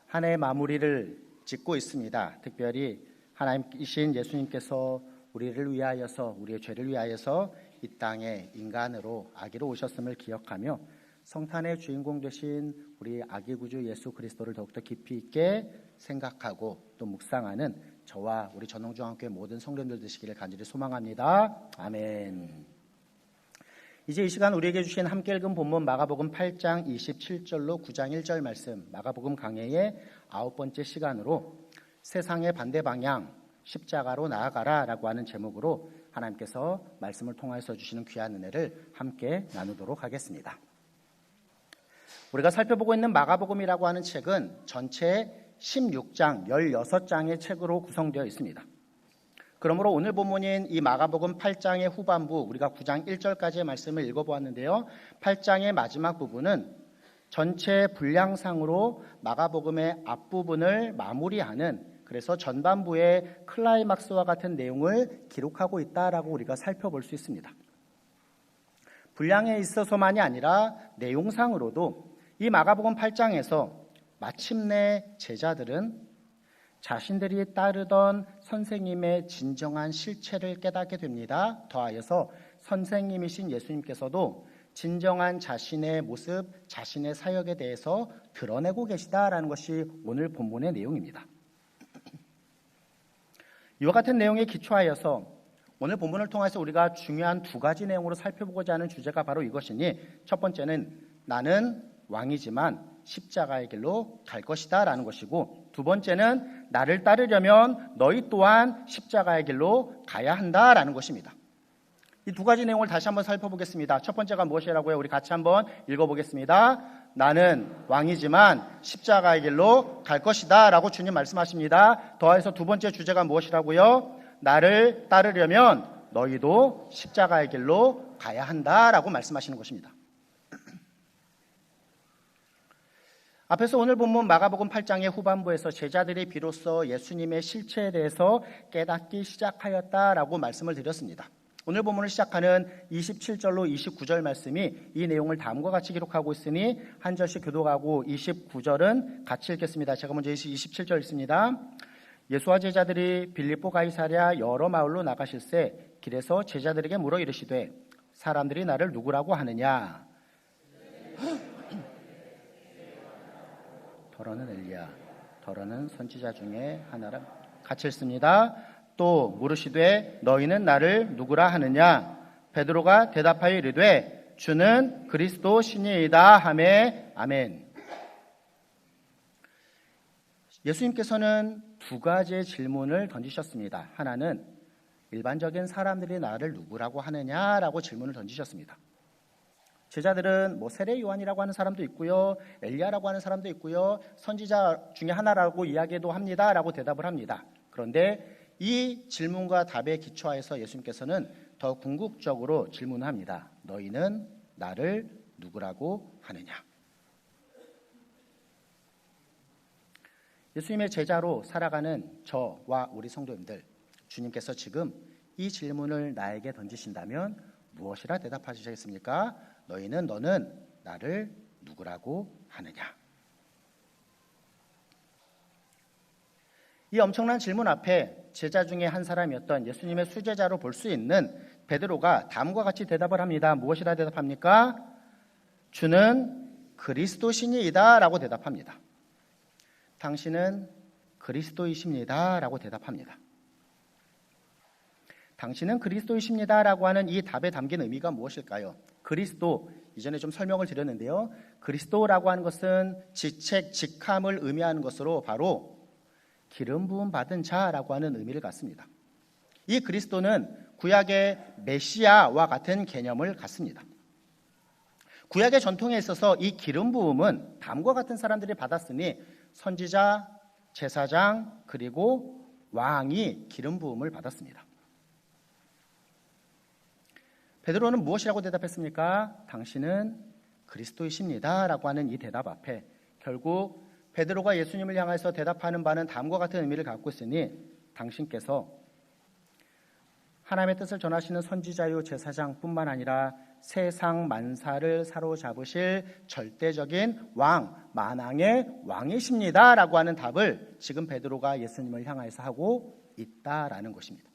한 해의 마무리를 짓고 있습니다. 특별히 하나님이신 예수님께서 우리를 위하여서, 우리의 죄를 위하여서 이 땅에 인간으로 아기로 오셨음을 기억하며 성탄의 주인공 되신 우리 아기 구주 예수 그리스도를 더욱더 깊이 있게 생각하고 또 묵상하는 저와 우리 전홍중앙교회 모든 성도님들 되시기를 간절히 소망합니다. 아멘. 이제 이 시간 우리에게 주신 함께 읽은 본문 마가복음 8장 27절로 9장 1절 말씀, 마가복음 강해의 9번째 시간으로 세상의 반대 방향 십자가로 나아가라 라고 하는 제목으로 하나님께서 말씀을 통해서 주시는 귀한 은혜를 함께 나누도록 하겠습니다. 우리가 살펴보고 있는 마가복음이라고 하는 책은 전체 16장, 16장의 책으로 구성되어 있습니다. 그러므로 오늘 본문인 이 마가복음 8장의 후반부, 우리가 9장 1절까지의 말씀을 읽어보았는데요. 8장의 마지막 부분은 전체 분량상으로 마가복음의 앞부분을 마무리하는, 그래서 전반부의 클라이막스와 같은 내용을 기록하고 있다라고 우리가 살펴볼 수 있습니다. 분량에 있어서만이 아니라 내용상으로도 이 마가복음 8장에서 마침내 제자들은 자신들이 따르던 선생님의 진정한 실체를 깨닫게 됩니다. 더하여서 선생님이신 예수님께서도 진정한 자신의 모습, 자신의 사역에 대해서 드러내고 계시다라는 것이 오늘 본문의 내용입니다. 이와 같은 내용에 기초하여서 오늘 본문을 통해서 우리가 중요한 두 가지 내용으로 살펴보고자 하는 주제가 바로 이것이니, 첫 번째는 나는 왕이지만 십자가의 길로 갈 것이다 라는 것이고, 두 번째는 나를 따르려면 너희 또한 십자가의 길로 가야 한다라는 것입니다. 이 두 가지 내용을 다시 한번 살펴보겠습니다. 첫 번째가 무엇이라고요? 우리 같이 한번 읽어보겠습니다. 나는 왕이지만 십자가의 길로 갈 것이다 라고 주님 말씀하십니다. 더해서 두 번째 주제가 무엇이라고요? 나를 따르려면 너희도 십자가의 길로 가야 한다라고 말씀하시는 것입니다. 앞에서 오늘 본문 마가복음 8장의 후반부에서 제자들이 비로소 예수님의 실체에 대해서 깨닫기 시작하였다라고 말씀을 드렸습니다. 오늘 본문을 시작하는 27절로 29절 말씀이 이 내용을 다음과 같이 기록하고 있으니 한 절씩 교독하고 29절은 같이 읽겠습니다. 제가 먼저 27절 읽습니다. 예수와 제자들이 빌립보 가이사랴 여러 마을로 나가실새 길에서 제자들에게 물어 이르시되 사람들이 나를 누구라고 하느냐? 더러는 엘리야, 더러는 선지자 중에 하나라. 같이 읽습니다. 또 물으시되 너희는 나를 누구라 하느냐? 베드로가 대답하여 이르되 주는 그리스도 신이이다 하매. 아멘. 예수님께서는 두 가지의 질문을 던지셨습니다. 하나는 일반적인 사람들이 나를 누구라고 하느냐라고 질문을 던지셨습니다. 제자들은 세례 요한이라고 하는 사람도 있고요, 엘리야라고 하는 사람도 있고요, 선지자 중에 하나라고 이야기도 합니다라고 대답을 합니다. 그런데 이 질문과 답에 기초하여서 예수님께서는 더 궁극적으로 질문합니다. 너희는 나를 누구라고 하느냐? 예수님의 제자로 살아가는 저와 우리 성도님들, 주님께서 지금 이 질문을 나에게 던지신다면 무엇이라 대답하시겠습니까? 너는 나를 누구라고 하느냐? 이 엄청난 질문 앞에 제자 중에 한 사람이었던 예수님의 수제자로 볼 수 있는 베드로가 다음과 같이 대답을 합니다. 무엇이라 대답합니까? 주는 그리스도시니이다 라고 대답합니다. 당신은 그리스도이십니다 라고 대답합니다. 당신은 그리스도이십니다 라고 하는 이 답에 담긴 의미가 무엇일까요? 그리스도, 이전에 좀 설명을 드렸는데요. 그리스도라고 하는 것은 지책, 직함을 의미하는 것으로 바로 기름 부음 받은 자라고 하는 의미를 갖습니다. 이 그리스도는 구약의 메시아와 같은 개념을 갖습니다. 구약의 전통에 있어서 이 기름 부음은 다음과 같은 사람들이 받았으니 선지자, 제사장, 그리고 왕이 기름 부음을 받았습니다. 베드로는 무엇이라고 대답했습니까? 당신은 그리스도이십니다 라고 하는 이 대답 앞에 결국 베드로가 예수님을 향해서 대답하는 바는 다음과 같은 의미를 갖고 있으니 당신께서 하나님의 뜻을 전하시는 선지자요 제사장뿐만 아니라 세상 만사를 사로잡으실 절대적인 왕, 만왕의 왕이십니다 라고 하는 답을 지금 베드로가 예수님을 향해서 하고 있다라는 것입니다.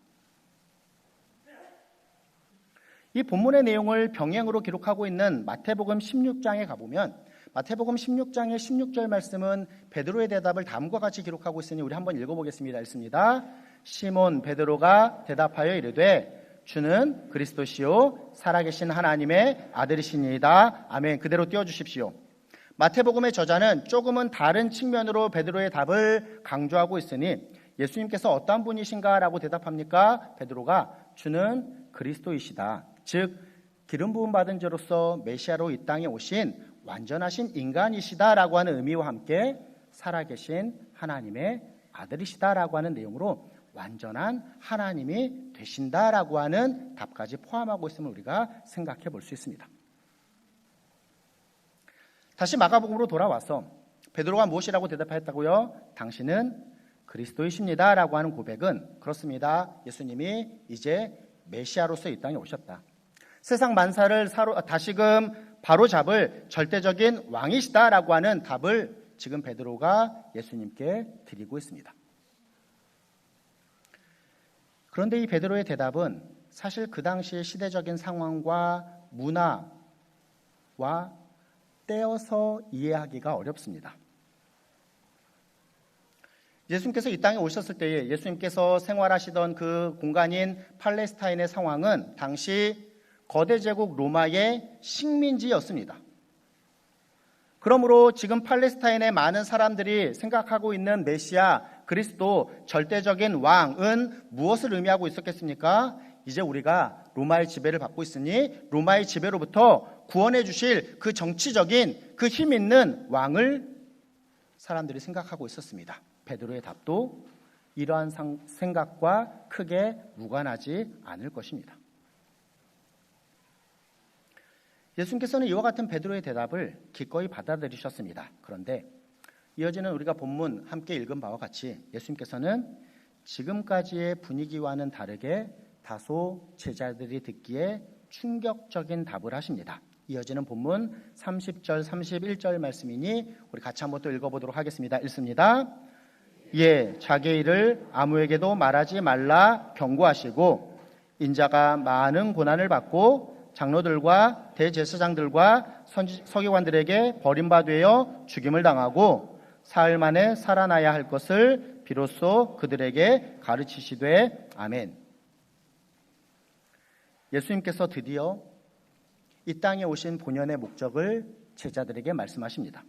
이 본문의 내용을 병행으로 기록하고 있는 마태복음 16장에 가보면 마태복음 16장의 16절 말씀은 베드로의 대답을 다음과 같이 기록하고 있으니 우리 한번 읽어보겠습니다. 읽습니다. 시몬 베드로가 대답하여 이르되 주는 그리스도시요 살아계신 하나님의 아들이시니이다. 아멘. 그대로 띄워주십시오. 마태복음의 저자는 조금은 다른 측면으로 베드로의 답을 강조하고 있으니 예수님께서 어떠한 분이신가 라고 대답합니까? 베드로가 주는 그리스도이시다. 즉 기름 부음 받은 자로서 메시아로 이 땅에 오신 완전하신 인간이시다라고 하는 의미와 함께 살아계신 하나님의 아들이시다라고 하는 내용으로 완전한 하나님이 되신다라고 하는 답까지 포함하고 있음을 우리가 생각해 볼 수 있습니다. 다시 마가복음으로 돌아와서 베드로가 무엇이라고 대답하였다고요? 당신은 그리스도이십니다 라고 하는 고백은 그렇습니다. 예수님이 이제 메시아로서 이 땅에 오셨다. 세상 만사를 다시금 바로잡을 절대적인 왕이시다라고 하는 답을 지금 베드로가 예수님께 드리고 있습니다. 그런데 이 베드로의 대답은 사실 그 당시의 시대적인 상황과 문화와 떼어서 이해하기가 어렵습니다. 예수님께서 이 땅에 오셨을 때에 예수님께서 생활하시던 그 공간인 팔레스타인의 상황은 당시 거대 제국 로마의 식민지였습니다. 그러므로 지금 팔레스타인의 많은 사람들이 생각하고 있는 메시아, 그리스도, 절대적인 왕은 무엇을 의미하고 있었겠습니까? 이제 우리가 로마의 지배를 받고 있으니 로마의 지배로부터 구원해 주실 그 정치적인 그 힘 있는 왕을 사람들이 생각하고 있었습니다. 베드로의 답도 이러한 생각과 크게 무관하지 않을 것입니다. 예수님께서는 이와 같은 베드로의 대답을 기꺼이 받아들이셨습니다. 그런데 이어지는 우리가 본문 함께 읽은 바와 같이 예수님께서는 지금까지의 분위기와는 다르게 다소 제자들이 듣기에 충격적인 답을 하십니다. 이어지는 본문 30절 31절 말씀이니 우리 같이 한번 또 읽어보도록 하겠습니다. 읽습니다. 예, 자기의 일을 아무에게도 말하지 말라 경고하시고 인자가 많은 고난을 받고 장로들과 대제사장들과 서기관들에게 버림받아 죽임을 당하고 사흘 만에 살아나야 할 것을 비로소 그들에게 가르치시되 아멘. 예수님께서 드디어 이 땅에 오신 본연의 목적을 제자들에게 말씀하십니다.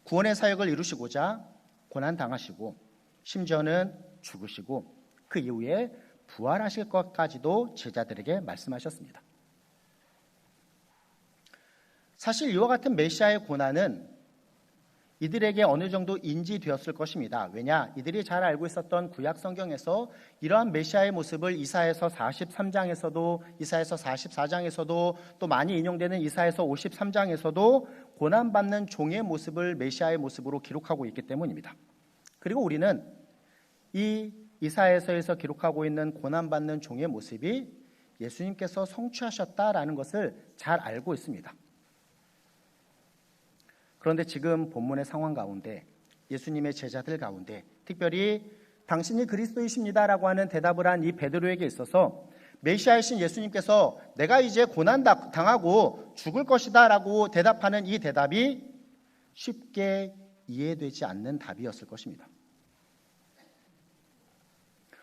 구원의 사역을 이루시고자 고난당하시고 심지어는 죽으시고 그 이후에 부활하실 것까지도 제자들에게 말씀하셨습니다. 사실 이와 같은 메시아의 고난은 이들에게 어느 정도 인지되었을 것입니다. 왜냐? 이들이 잘 알고 있었던 구약 성경에서 이러한 메시아의 모습을 이사야서 43장에서도 이사야서 44장에서도 또 많이 인용되는 이사야서 53장에서도 고난받는 종의 모습을 메시아의 모습으로 기록하고 있기 때문입니다. 그리고 우리는 이 이사야서에서 기록하고 있는 고난받는 종의 모습이 예수님께서 성취하셨다라는 것을 잘 알고 있습니다. 그런데 지금 본문의 상황 가운데 예수님의 제자들 가운데 특별히 당신이 그리스도이십니다라고 하는 대답을 한 이 베드로에게 있어서 메시아이신 예수님께서 내가 이제 고난 당하고 죽을 것이다 라고 대답하는 이 대답이 쉽게 이해되지 않는 답이었을 것입니다.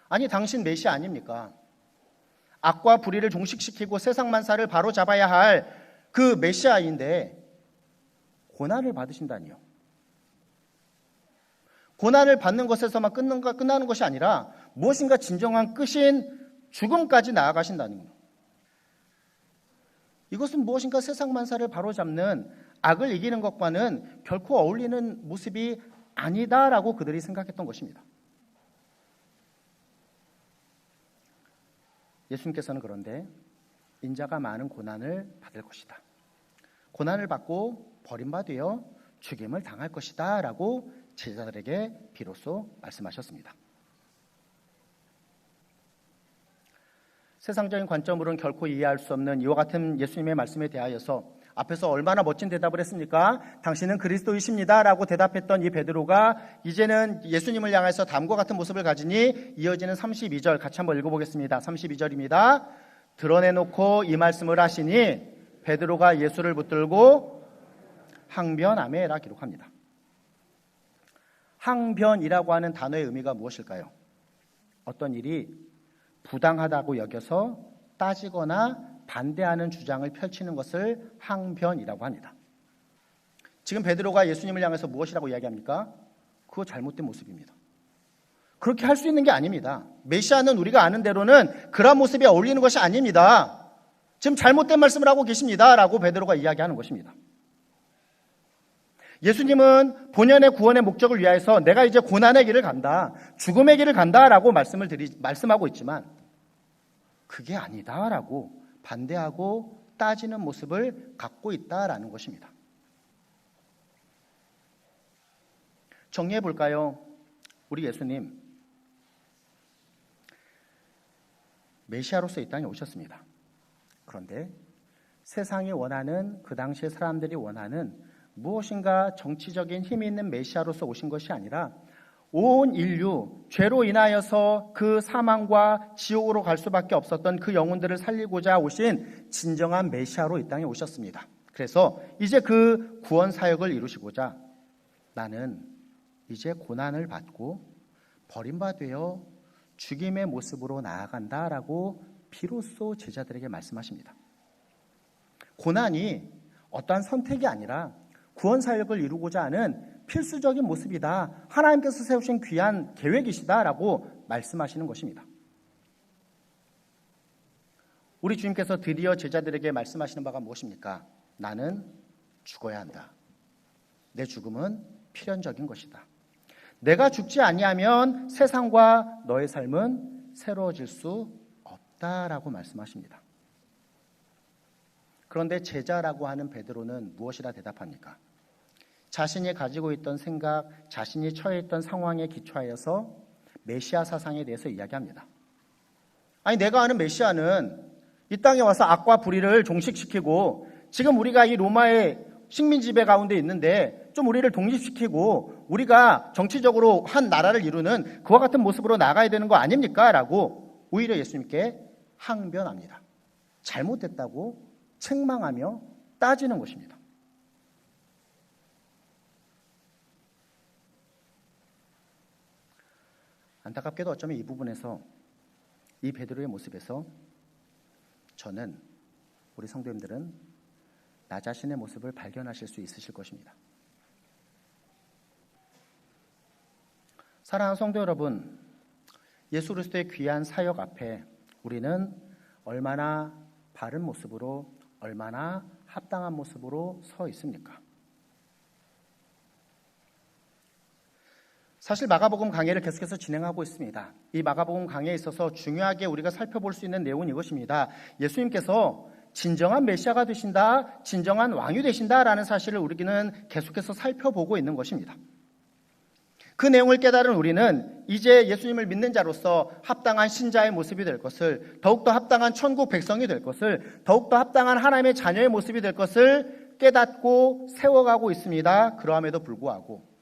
아니 당신 메시아 아닙니까? 악과 불의를 종식시키고 세상 만사를 바로잡아야 할 그 메시아인데 고난을 받으신다니요. 고난을 받는 것에서만 끝나는 것이 아니라 무엇인가 진정한 끝인 죽음까지 나아가신다는 것. 이것은 무엇인가 세상 만사를 바로잡는 악을 이기는 것과는 결코 어울리는 모습이 아니다라고 그들이 생각했던 것입니다. 예수님께서는 그런데 인자가 많은 고난을 받을 것이다. 고난을 받고 버림받아 죽임을 당할 것이다 라고 제자들에게 비로소 말씀하셨습니다. 세상적인 관점으로는 결코 이해할 수 없는 이와 같은 예수님의 말씀에 대하여서 앞에서 얼마나 멋진 대답을 했습니까? 당신은 그리스도이십니다 라고 대답했던 이 베드로가 이제는 예수님을 향해서 다음과 같은 모습을 가지니 이어지는 32절 같이 한번 읽어보겠습니다. 32절입니다. 드러내놓고 이 말씀을 하시니 베드로가 예수를 붙들고 항변하매라 기록합니다. 항변이라고 하는 단어의 의미가 무엇일까요? 어떤 일이 부당하다고 여겨서 따지거나 반대하는 주장을 펼치는 것을 항변이라고 합니다. 지금 베드로가 예수님을 향해서 무엇이라고 이야기합니까? 그거 잘못된 모습입니다. 그렇게 할 수 있는 게 아닙니다. 메시아는 우리가 아는 대로는 그런 모습에 어울리는 것이 아닙니다. 지금 잘못된 말씀을 하고 계십니다 라고 베드로가 이야기하는 것입니다. 예수님은 본연의 구원의 목적을 위하여서 내가 이제 고난의 길을 간다, 죽음의 길을 간다라고 말씀하고 있지만 그게 아니다라고 반대하고 따지는 모습을 갖고 있다라는 것입니다. 정리해 볼까요? 우리 예수님 메시아로서 이 땅에 오셨습니다. 그런데 세상이 원하는, 그 당시에 사람들이 원하는 무엇인가 정치적인 힘이 있는 메시아로서 오신 것이 아니라 온 인류, 죄로 인하여서 그 사망과 지옥으로 갈 수밖에 없었던 그 영혼들을 살리고자 오신 진정한 메시아로 이 땅에 오셨습니다. 그래서 이제 그 구원 사역을 이루시고자 나는 이제 고난을 받고 버림받아 죽임의 모습으로 나아간다라고 비로소 제자들에게 말씀하십니다. 고난이 어떠한 선택이 아니라 구원 사역을 이루고자 하는 필수적인 모습이다. 하나님께서 세우신 귀한 계획이시다라고 말씀하시는 것입니다. 우리 주님께서 드디어 제자들에게 말씀하시는 바가 무엇입니까? 나는 죽어야 한다. 내 죽음은 필연적인 것이다. 내가 죽지 아니하면 세상과 너의 삶은 새로워질 수 없다라고 말씀하십니다. 그런데 제자라고 하는 베드로는 무엇이라 대답합니까? 자신이 가지고 있던 생각, 자신이 처해 있던 상황에 기초하여서 메시아 사상에 대해서 이야기합니다. 아니, 내가 아는 메시아는 이 땅에 와서 악과 불의를 종식시키고 지금 우리가 이 로마의 식민 지배 가운데 있는데 좀 우리를 독립시키고 우리가 정치적으로 한 나라를 이루는 그와 같은 모습으로 나가야 되는 거 아닙니까? 라고 오히려 예수님께 항변합니다. 잘못됐다고 책망하며 따지는 것입니다. 안타깝게도 어쩌면 이 부분에서, 이 베드로의 모습에서 저는, 우리 성도님들은 나 자신의 모습을 발견하실 수 있으실 것입니다. 사랑하는 성도 여러분, 예수 그리스도의 귀한 사역 앞에 우리는 얼마나 바른 모습으로, 얼마나 합당한 모습으로 서 있습니까? 사실 마가복음 강해를 계속해서 진행하고 있습니다. 이 마가복음 강해에 있어서 중요하게 우리가 살펴볼 수 있는 내용은 이것입니다. 예수님께서 진정한 메시아가 되신다, 진정한 왕이 되신다라는 사실을 우리는 계속해서 살펴보고 있는 것입니다. 그 내용을 깨달은 우리는 이제 예수님을 믿는 자로서 합당한 신자의 모습이 될 것을, 더욱더 합당한 천국 백성이 될 것을, 더욱더 합당한 하나님의 자녀의 모습이 될 것을 깨닫고 세워가고 있습니다. 그러함에도 불구하고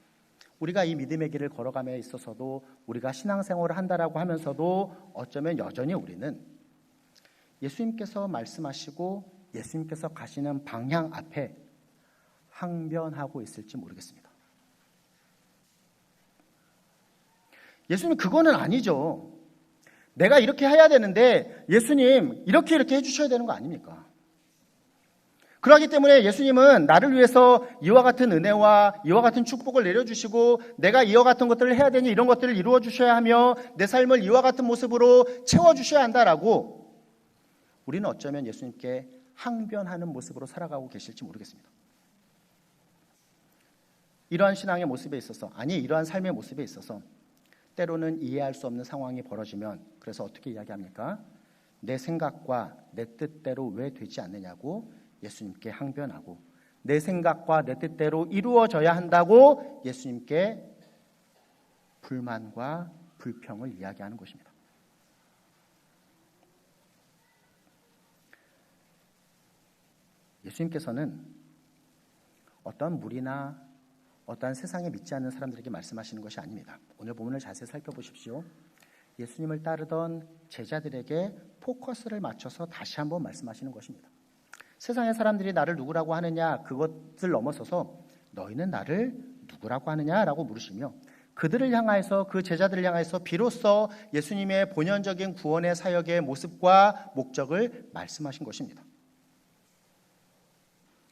우리가 이 믿음의 길을 걸어감에 있어서도, 우리가 신앙생활을 한다라고 하면서도 어쩌면 여전히 우리는 예수님께서 말씀하시고 예수님께서 가시는 방향 앞에 항변하고 있을지 모르겠습니다. 예수님, 그거는 아니죠. 내가 이렇게 해야 되는데 예수님 이렇게 해주셔야 되는 거 아닙니까? 그렇기 때문에 예수님은 나를 위해서 이와 같은 은혜와 이와 같은 축복을 내려주시고 내가 이와 같은 것들을 해야 되니 이런 것들을 이루어 주셔야 하며 내 삶을 이와 같은 모습으로 채워주셔야 한다라고 우리는 어쩌면 예수님께 항변하는 모습으로 살아가고 계실지 모르겠습니다. 이러한 신앙의 모습에 있어서, 아니 이러한 삶의 모습에 있어서 때로는 이해할 수 없는 상황이 벌어지면, 그래서 어떻게 이야기합니까? 내 생각과 내 뜻대로 왜 되지 않느냐고 예수님께 항변하고, 내 생각과 내 뜻대로 이루어져야 한다고 예수님께 불만과 불평을 이야기하는 것입니다. 예수님께서는 어떤 무리나 어떠한 세상에 믿지 않는 사람들에게 말씀하시는 것이 아닙니다. 오늘 본문을 자세히 살펴보십시오. 예수님을 따르던 제자들에게 포커스를 맞춰서 다시 한번 말씀하시는 것입니다. 세상의 사람들이 나를 누구라고 하느냐, 그것을 넘어서서 너희는 나를 누구라고 하느냐라고 물으시며 그들을 향하여서, 그 제자들을 향하여서 비로소 예수님의 본연적인 구원의 사역의 모습과 목적을 말씀하신 것입니다.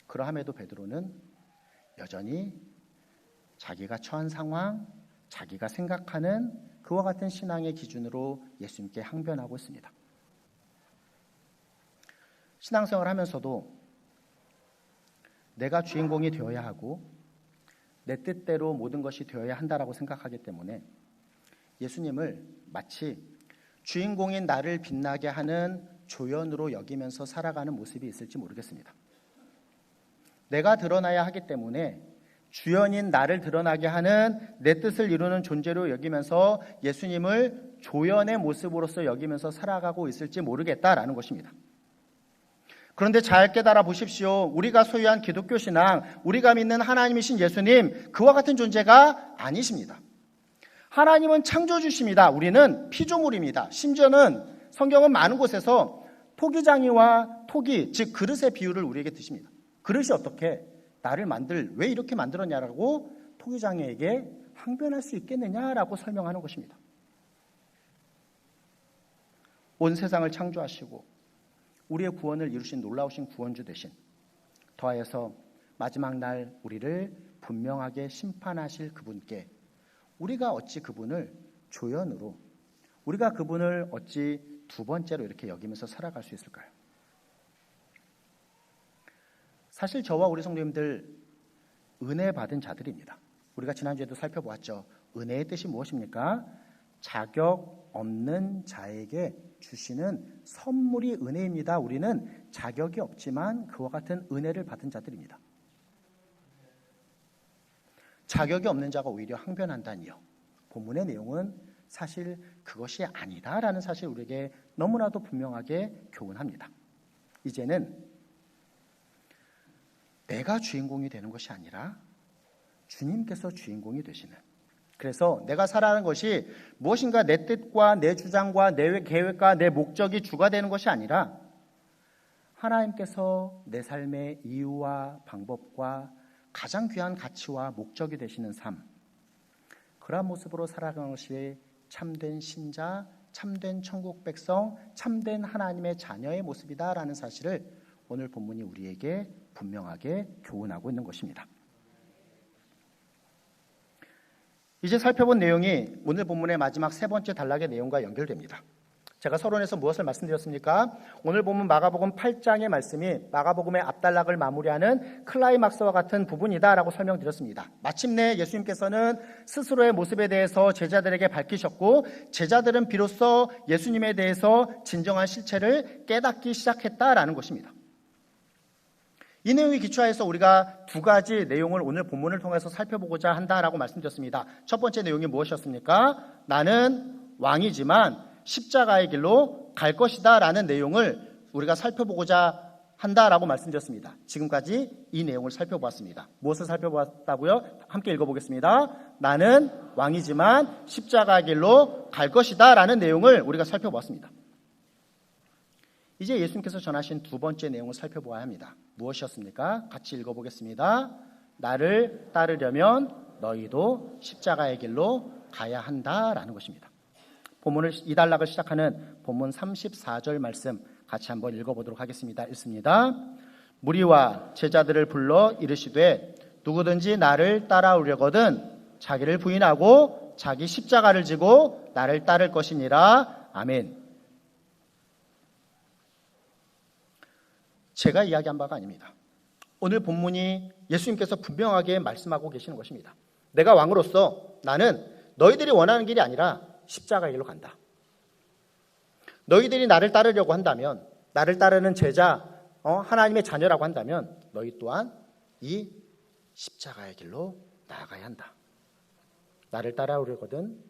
그러함에도 베드로는 여전히 자기가 처한 상황, 자기가 생각하는 그와 같은 신앙의 기준으로 예수님께 항변하고 있습니다. 신앙생활을 하면서도 내가 주인공이 되어야 하고 내 뜻대로 모든 것이 되어야 한다라고 생각하기 때문에 예수님을 마치 주인공인 나를 빛나게 하는 조연으로 여기면서 살아가는 모습이 있을지 모르겠습니다. 내가 드러나야 하기 때문에 주연인 나를 드러나게 하는 내 뜻을 이루는 존재로 여기면서 예수님을 조연의 모습으로서 여기면서 살아가고 있을지 모르겠다라는 것입니다. 그런데 잘 깨달아 보십시오. 우리가 소유한 기독교 신앙, 우리가 믿는 하나님이신 예수님, 그와 같은 존재가 아니십니다. 하나님은 창조주십니다. 우리는 피조물입니다. 심지어는 성경은 많은 곳에서 토기장이와 토기, 즉 그릇의 비유를 우리에게 드십니다. 그릇이 어떻게 나를 왜 이렇게 만들었냐라고 토기장에게 항변할 수 있겠느냐라고 설명하는 것입니다. 온 세상을 창조하시고 우리의 구원을 이루신 놀라우신 구원주 되신, 더하여서 마지막 날 우리를 분명하게 심판하실 그분께 우리가 어찌 그분을 조연으로, 우리가 그분을 어찌 두 번째로 이렇게 여기면서 살아갈 수 있을까요? 사실 저와 우리 성도님들 은혜 받은 자들입니다. 우리가 지난주에도 살펴보았죠. 은혜의 뜻이 무엇입니까? 자격 없는 자에게 주시는 선물이 은혜입니다. 우리는 자격이 없지만 그와 같은 은혜를 받은 자들입니다. 자격이 없는 자가 오히려 항변한다니요. 본문의 내용은 사실 그것이 아니다라는 사실 우리에게 너무나도 분명하게 교훈합니다. 이제는 내가 주인공이 되는 것이 아니라 주님께서 주인공이 되시는, 그래서 내가 살아가는 것이 무엇인가 내 뜻과 내 주장과 내 계획과 내 목적이 주가 되는 것이 아니라 하나님께서 내 삶의 이유와 방법과 가장 귀한 가치와 목적이 되시는 삶, 그러한 모습으로 살아가는 것이 참된 신자, 참된 천국 백성, 참된 하나님의 자녀의 모습이다라는 사실을 오늘 본문이 우리에게 분명하게 교훈하고 있는 것입니다. 이제 살펴본 내용이 오늘 본문의 마지막 세 번째 단락의 내용과 연결됩니다. 제가 서론에서 무엇을 말씀드렸습니까? 오늘 본문 마가복음 8장의 말씀이 마가복음의 앞단락을 마무리하는 클라이막스와 같은 부분이다라고 설명드렸습니다. 마침내 예수님께서는 스스로의 모습에 대해서 제자들에게 밝히셨고 제자들은 비로소 예수님에 대해서 진정한 실체를 깨닫기 시작했다라는 것입니다. 이 내용에 기초하여서 우리가 두 가지 내용을 오늘 본문을 통해서 살펴보고자 한다라고 말씀드렸습니다. 첫 번째 내용이 무엇이었습니까? 나는 왕이지만 십자가의 길로 갈 것이다 라는 내용을 우리가 살펴보고자 한다라고 말씀드렸습니다. 지금까지 이 내용을 살펴보았습니다. 무엇을 살펴보았다고요? 함께 읽어보겠습니다. 나는 왕이지만 십자가의 길로 갈 것이다 라는 내용을 우리가 살펴보았습니다. 이제 예수님께서 전하신 두 번째 내용을 살펴보아야 합니다. 무엇이었습니까? 같이 읽어보겠습니다. 나를 따르려면 너희도 십자가의 길로 가야 한다라는 것입니다. 본문을 이 단락을 시작하는 본문 34절 말씀 같이 한번 읽어보도록 하겠습니다. 읽습니다. 무리와 제자들을 불러 이르시되 누구든지 나를 따라오려거든 자기를 부인하고 자기 십자가를 지고 나를 따를 것이니라. 아멘. 제가 이야기한 바가 아닙니다. 오늘 본문이 예수님께서 분명하게 말씀하고 계시는 것입니다. 내가 왕으로서 나는 너희들이 원하는 길이 아니라 십자가의 길로 간다. 너희들이 나를 따르려고 한다면, 나를 따르는 제자, 하나님의 자녀라고 한다면 너희 또한 이 십자가의 길로 나아가야 한다. 나를 따라오려거든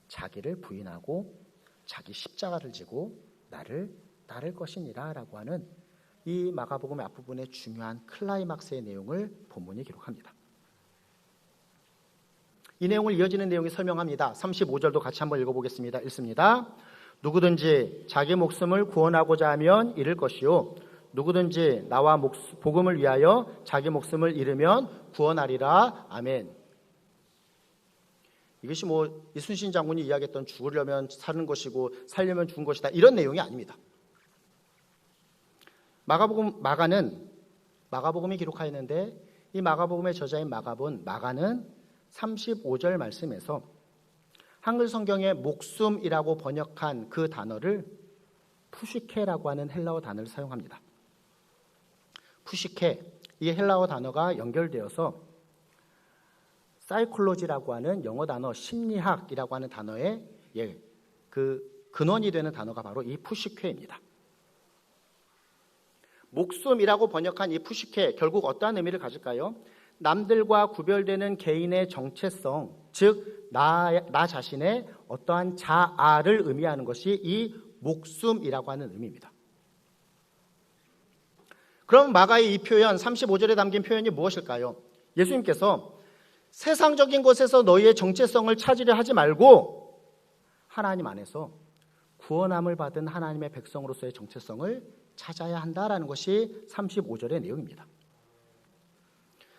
자기를 부인하고 자기 십자가를 지고 나를 따를 것이니라 라고 하는 이 마가복음의 앞부분의 중요한 클라이막스의 내용을 본문이 기록합니다. 이 내용을 이어지는 내용이 설명합니다. 35절도 같이 한번 읽어보겠습니다. 읽습니다. 누구든지 자기 목숨을 구원하고자 하면 잃을 것이요 누구든지 나와 복음을 위하여 자기 목숨을 잃으면 구원하리라. 아멘. 이것이 이순신 장군이 이야기했던 죽으려면 사는 것이고 살려면 죽은 것이다, 이런 내용이 아닙니다. 마가복음이 기록하였는데 이 마가복음의 저자인 마가는 35절 말씀에서 한글 성경에 목숨이라고 번역한 그 단어를 푸시케라고 하는 헬라어 단어를 사용합니다. 푸시케, 이 헬라어 단어가 연결되어서 사이콜로지라고 하는 영어 단어 심리학이라고 하는 단어의 그 근원이 되는 단어가 바로 이 푸시케입니다. 목숨이라고 번역한 이 푸시케, 결국 어떠한 의미를 가질까요? 남들과 구별되는 개인의 정체성, 즉 나 자신의 어떠한 자아를 의미하는 것이 이 목숨이라고 하는 의미입니다. 그럼 마가의 이 표현, 35절에 담긴 표현이 무엇일까요? 예수님께서 세상적인 것에서 너희의 정체성을 찾으려 하지 말고 하나님 안에서 구원함을 받은 하나님의 백성으로서의 정체성을 찾아야 한다라는 것이 35절의 내용입니다.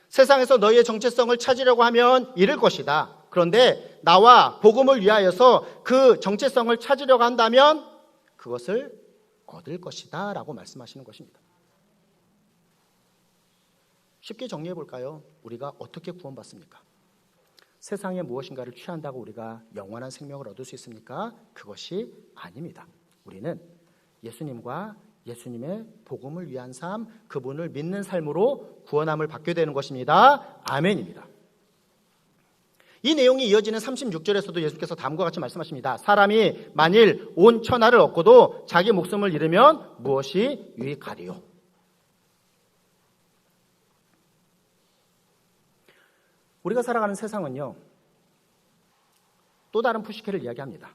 세상에서 너희의 정체성을 찾으려고 하면 잃을 것이다. 그런데 나와 복음을 위하여서 그 정체성을 찾으려고 한다면 그것을 얻을 것이다 라고 말씀하시는 것입니다. 쉽게 정리해 볼까요? 우리가 어떻게 구원받습니까? 세상에 무엇인가를 취한다고 우리가 영원한 생명을 얻을 수 있습니까? 그것이 아닙니다. 우리는 예수님과 예수님의 복음을 위한 삶, 그분을 믿는 삶으로 구원함을 받게 되는 것입니다. 아멘입니다. 이 내용이 이어지는 36절에서도 예수께서 다음과 같이 말씀하십니다. 사람이 만일 온 천하를 얻고도 자기 목숨을 잃으면 무엇이 유익하리요? 우리가 살아가는 세상은요, 또 다른 푸시케를 이야기합니다.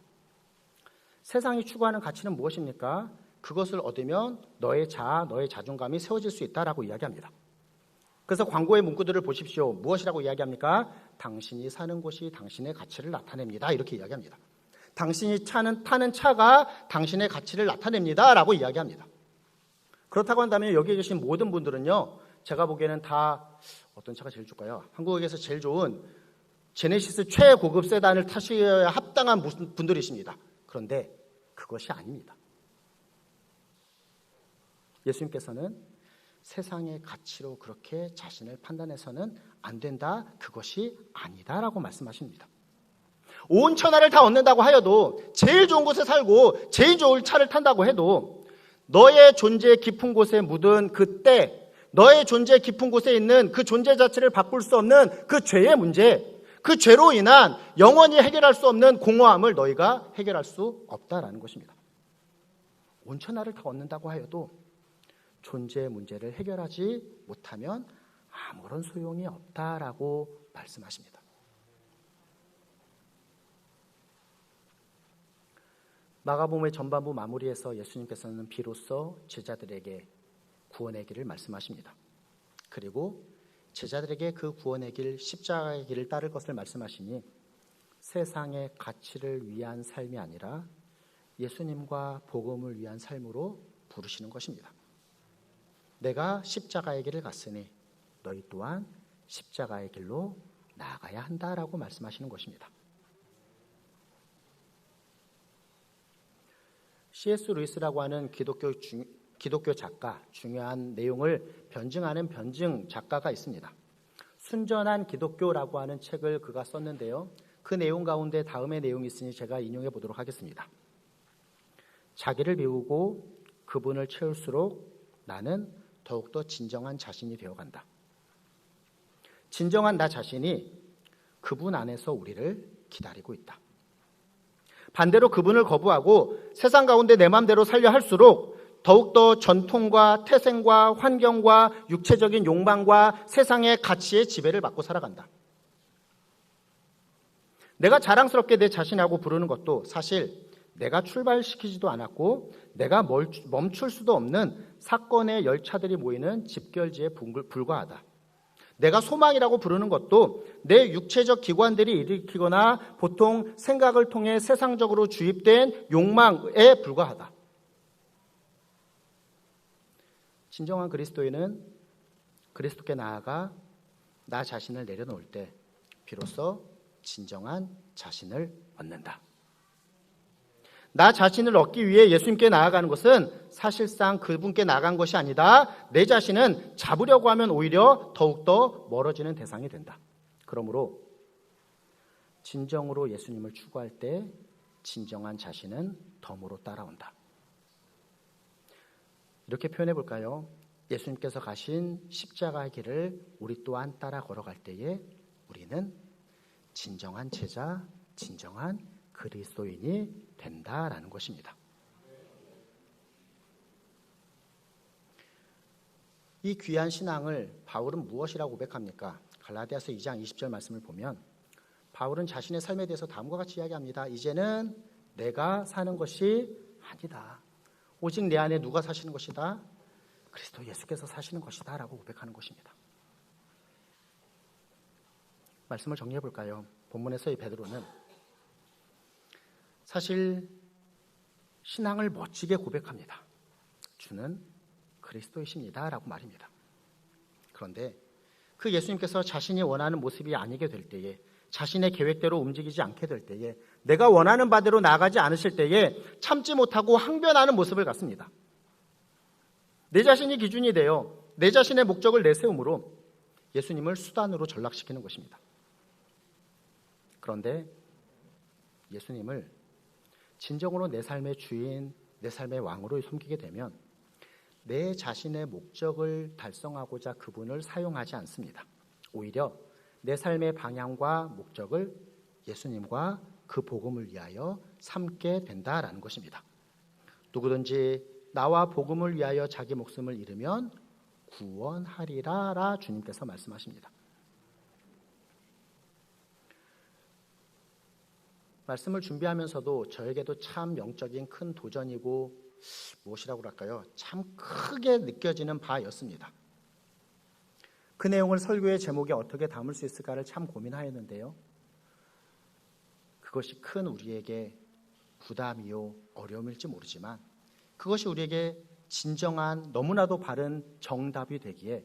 세상이 추구하는 가치는 무엇입니까? 그것을 얻으면 너의 자아, 너의 자존감이 세워질 수 있다라고 이야기합니다. 그래서 광고의 문구들을 보십시오. 무엇이라고 이야기합니까? 당신이 사는 곳이 당신의 가치를 나타냅니다. 이렇게 이야기합니다. 당신이 타는 차가 당신의 가치를 나타냅니다. 라고 이야기합니다. 그렇다고 한다면 여기에 계신 모든 분들은요, 제가 보기에는 다 어떤 차가 제일 좋을까요? 한국에서 제일 좋은 제네시스 최고급 세단을 타셔야 합당한 분들이십니다. 그런데 그것이 아닙니다. 예수님께서는 세상의 가치로 그렇게 자신을 판단해서는 안 된다, 그것이 아니다라고 말씀하십니다. 온 천하를 다 얻는다고 하여도, 제일 좋은 곳에 살고 제일 좋은 차를 탄다고 해도 너의 존재 깊은 곳에 묻은 그 때, 너의 존재 깊은 곳에 있는 그 존재 자체를 바꿀 수 없는 그 죄의 문제, 그 죄로 인한 영원히 해결할 수 없는 공허함을 너희가 해결할 수 없다라는 것입니다. 온 천하를 다 얻는다고 하여도 존재의 문제를 해결하지 못하면 아무런 소용이 없다라고 말씀하십니다. 마가복음의 전반부 마무리에서 예수님께서는 비로소 제자들에게 구원의 길을 말씀하십니다. 그리고 제자들에게 그 구원의 길, 십자가의 길을 따를 것을 말씀하시니 세상의 가치를 위한 삶이 아니라 예수님과 복음을 위한 삶으로 부르시는 것입니다. 내가 십자가의 길을 갔으니 너희 또한 십자가의 길로 나아가야 한다라고 말씀하시는 것입니다. C.S. 루이스라고 하는 기독교 작가, 중요한 내용을 변증하는 변증 작가가 있습니다. 순전한 기독교라고 하는 책을 그가 썼는데요. 그 내용 가운데 다음의 내용이 있으니 제가 인용해 보도록 하겠습니다. 자기를 비우고 그분을 채울수록 나는 더욱더 진정한 자신이 되어간다. 진정한 나 자신이 그분 안에서 우리를 기다리고 있다. 반대로 그분을 거부하고 세상 가운데 내 마음대로 살려 할수록 더욱더 전통과 태생과 환경과 육체적인 욕망과 세상의 가치의 지배를 받고 살아간다. 내가 자랑스럽게 내 자신하고 부르는 것도 사실 내가 출발시키지도 않았고 내가 멈출 수도 없는 사건의 열차들이 모이는 집결지에 불과하다. 내가 소망이라고 부르는 것도 내 육체적 기관들이 일으키거나 보통 생각을 통해 세상적으로 주입된 욕망에 불과하다. 진정한 그리스도인은 그리스도께 나아가 나 자신을 내려놓을 때 비로소 진정한 자신을 얻는다. 나 자신을 얻기 위해 예수님께 나아가는 것은 사실상 그분께 나아간 것이 아니다. 내 자신은 잡으려고 하면 오히려 더욱더 멀어지는 대상이 된다. 그러므로 진정으로 예수님을 추구할 때 진정한 자신은 덤으로 따라온다. 이렇게 표현해 볼까요? 예수님께서 가신 십자가의 길을 우리 또한 따라 걸어갈 때에 우리는 진정한 제자, 진정한 그리스도인이 된다라는 것입니다. 이 귀한 신앙을 바울은 무엇이라고 고백합니까? 갈라디아서 2장 20절 말씀을 보면 바울은 자신의 삶에 대해서 다음과 같이 이야기합니다. 이제는 내가 사는 것이 아니다. 오직 내 안에 누가 사시는 것이다? 그리스도 예수께서 사시는 것이다 라고 고백하는 것입니다. 말씀을 정리해 볼까요? 본문에서 이 베드로는 사실 신앙을 멋지게 고백합니다. 주는 그리스도이십니다 라고 말입니다. 그런데 그 예수님께서 자신이 원하는 모습이 아니게 될 때에, 자신의 계획대로 움직이지 않게 될 때에, 내가 원하는 바대로 나아가지 않으실 때에 참지 못하고 항변하는 모습을 갖습니다. 내 자신이 기준이 되어 내 자신의 목적을 내세움으로 예수님을 수단으로 전락시키는 것입니다. 그런데 예수님을 진정으로 내 삶의 주인, 내 삶의 왕으로 섬기게 되면 내 자신의 목적을 달성하고자 그분을 사용하지 않습니다. 오히려 내 삶의 방향과 목적을 예수님과 그 복음을 위하여 삼게 된다라는 것입니다. 누구든지 나와 복음을 위하여 자기 목숨을 잃으면 구원하리라 주님께서 말씀하십니다. 말씀을 준비하면서도 저에게도 참 영적인 큰 도전이고 무엇이라고 할까요? 참 크게 느껴지는 바였습니다. 그 내용을 설교의 제목에 어떻게 담을 수 있을까를 참 고민하였는데요. 그것이 큰 우리에게 부담이요 어려움일지 모르지만 그것이 우리에게 진정한 너무나도 바른 정답이 되기에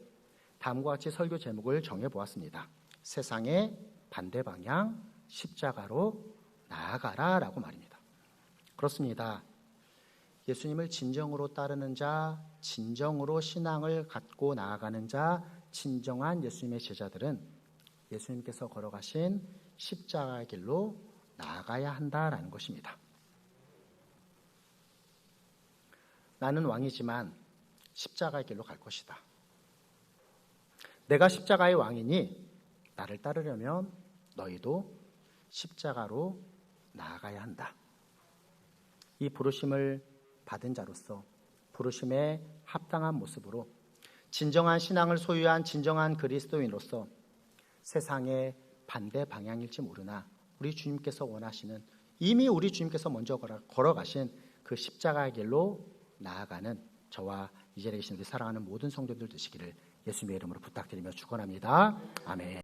다음과 같이 설교 제목을 정해보았습니다. 세상의 반대 방향 십자가로 나아가라 라고 말입니다. 그렇습니다. 예수님을 진정으로 따르는 자, 진정으로 신앙을 갖고 나아가는 자, 진정한 예수님의 제자들은 예수님께서 걸어가신 십자가의 길로 나아가야 한다라는 것입니다. 나는 왕이지만 십자가의 길로 갈 것이다. 내가 십자가의 왕이니 나를 따르려면 너희도 십자가로 나아가야 한다. 이 부르심을 받은 자로서 부르심에 합당한 모습으로 진정한 신앙을 소유한 진정한 그리스도인으로서 세상의 반대 방향일지 모르나 우리 주님께서 원하시는, 이미 우리 주님께서 먼저 걸어가신 그 십자가의 길로 나아가는 저와 이 자리에 계신 우리 사랑하는 모든 성도들 되시기를 예수님의 이름으로 부탁드리며 축원합니다. 아멘.